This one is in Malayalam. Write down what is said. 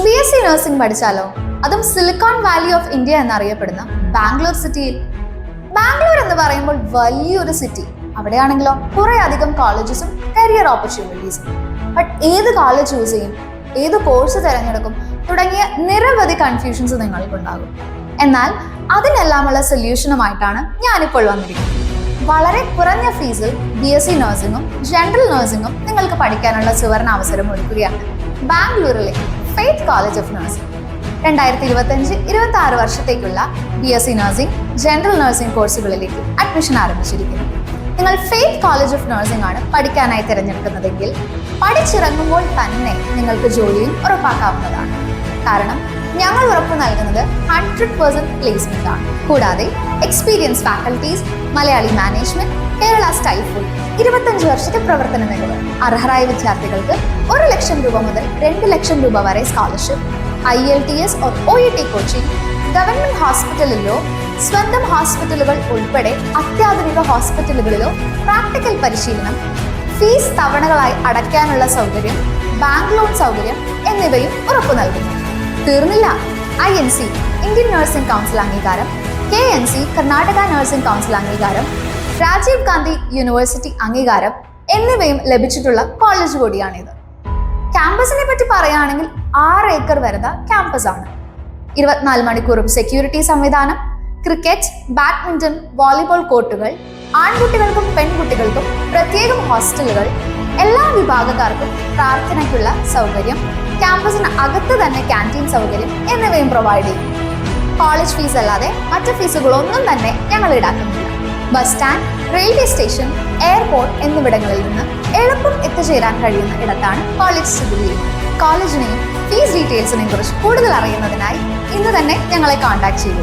BSc nursing പഠിച്ചാലോ? അതും സിലിക്കോൺ വാലി ഓഫ് ഇന്ത്യ എന്നറിയപ്പെടുന്ന ബാംഗ്ലൂർ സിറ്റിയിൽ. ബാംഗ്ലൂർ എന്ന് പറയുമ്പോൾ വലിയൊരു സിറ്റി. അവിടെയാണെങ്കിലോ കുറെ അധികം കോളേജസും കരിയർ ഓപ്പർച്യൂണിറ്റീസും. ബട്ട് ഏത് കോളേജ് ചൂസ് ചെയ്യും, ഏത് കോഴ്സ് തിരഞ്ഞെടുക്കും തുടങ്ങിയ നിരവധി കൺഫ്യൂഷൻസ് നിങ്ങൾക്കുണ്ടാകും. എന്നാൽ അതിനെല്ലാമുള്ള സൊല്യൂഷനുമായിട്ടാണ് ഞാനിപ്പോൾ വന്നിരിക്കുന്നത്. വളരെ കുറഞ്ഞ ഫീസിൽ BSc നഴ്സിംഗും ജനറൽ നഴ്സിംഗും നിങ്ങൾക്ക് പഠിക്കാനുള്ള സുവർണ അവസരം ഒരുക്കുകയാണ് ബാംഗ്ലൂരിലെ ഫെയ്ത്ത് കോളേജ് ഓഫ് നഴ്സിംഗ്. 2025-26 വർഷത്തേക്കുള്ള BSc നഴ്സിംഗ് ജനറൽ നഴ്സിംഗ് കോഴ്സുകളിലേക്ക് അഡ്മിഷൻ ആരംഭിച്ചിരിക്കുന്നു. നിങ്ങൾ ഫെയ്ത്ത് കോളേജ് ഓഫ് നഴ്സിംഗ് ആണ് പഠിക്കാനായി തിരഞ്ഞെടുക്കുന്നതെങ്കിൽ പഠിച്ചിറങ്ങുമ്പോൾ തന്നെ നിങ്ങൾക്ക് ജോലിയും ഉറപ്പാക്കാവുന്നതാണ്. കാരണം ഞങ്ങൾ ഉറപ്പു നൽകുന്നത് 100% പ്ലേസ്മെന്റ് ആണ്. കൂടാതെ experience faculties, Malayali management, Kerala style food, 25 വർഷത്തെ പ്രവർത്തന മികവ്, അർഹരായ വിദ്യാർത്ഥികൾക്ക് 1 ലക്ഷം രൂപ മുതൽ 2 ലക്ഷം രൂപ വരെ scholarship, IELTS OET coaching, government ഹോസ്പിറ്റലിലോ സ്വന്തം ഹോസ്പിറ്റലുകൾ ഉൾപ്പെടെ അത്യാധുനിക ഹോസ്പിറ്റലുകളിലോ പ്രാക്ടിക്കൽ പരിശീലനം, ഫീസ് തവണകളായി അടയ്ക്കാനുള്ള സൗകര്യം, ബാങ്ക് ലോൺ സൗകര്യം എന്നിവയും ഉറപ്പു നൽകുന്നു. തീർന്നില്ല, INC ഇന്ത്യൻ നഴ്സിംഗ് കൗൺസിൽ അംഗീകാരം, KNC കർണാടക നഴ്സിംഗ് കൗൺസിൽ അംഗീകാരം, രാജീവ് ഗാന്ധി യൂണിവേഴ്സിറ്റി അംഗീകാരം എന്നിവയും ലഭിച്ചിട്ടുള്ള കോളേജ് കൂടിയാണിത്. ക്യാമ്പസിനെ പറ്റി പറയുകയാണെങ്കിൽ 6 ഏക്കർ വരുന്ന ക്യാമ്പസ് ആണ്. 24 മണിക്കൂറും സെക്യൂരിറ്റി സംവിധാനം, ക്രിക്കറ്റ്, ബാഡ്മിന്റൺ, വോളിബോൾ കോർട്ടുകൾ, ആൺകുട്ടികൾക്കും പെൺകുട്ടികൾക്കും പ്രത്യേകം ഹോസ്റ്റലുകൾ, എല്ലാ വിഭാഗക്കാർക്കും പ്രാർത്ഥനയ്ക്കുള്ള സൗകര്യം, ക്യാമ്പസിന് അകത്ത് തന്നെ ക്യാൻറ്റീൻ സൗകര്യം എന്നിവയും പ്രൊവൈഡ് ചെയ്യും. കോളേജ് ഫീസ് അല്ലാതെ മറ്റ് ഫീസുകളൊന്നും തന്നെ ഞങ്ങൾ ഈടാക്കുന്നില്ല. Bus stand, railway station, airport എന്നിവിടങ്ങളിൽ നിന്ന് എളുപ്പം എത്തിച്ചേരാൻ കഴിയുന്ന ഇടത്താണ് കോളേജ് സ്ഥിതി ചെയ്യുന്നത്. കോളേജിനെയും ഫീസ് ഡീറ്റെയിൽസിനെയും കുറിച്ച് കൂടുതൽ അറിയുന്നതിനായി ഇന്ന് തന്നെ ഞങ്ങളെ കോൺടാക്ട് ചെയ്തു.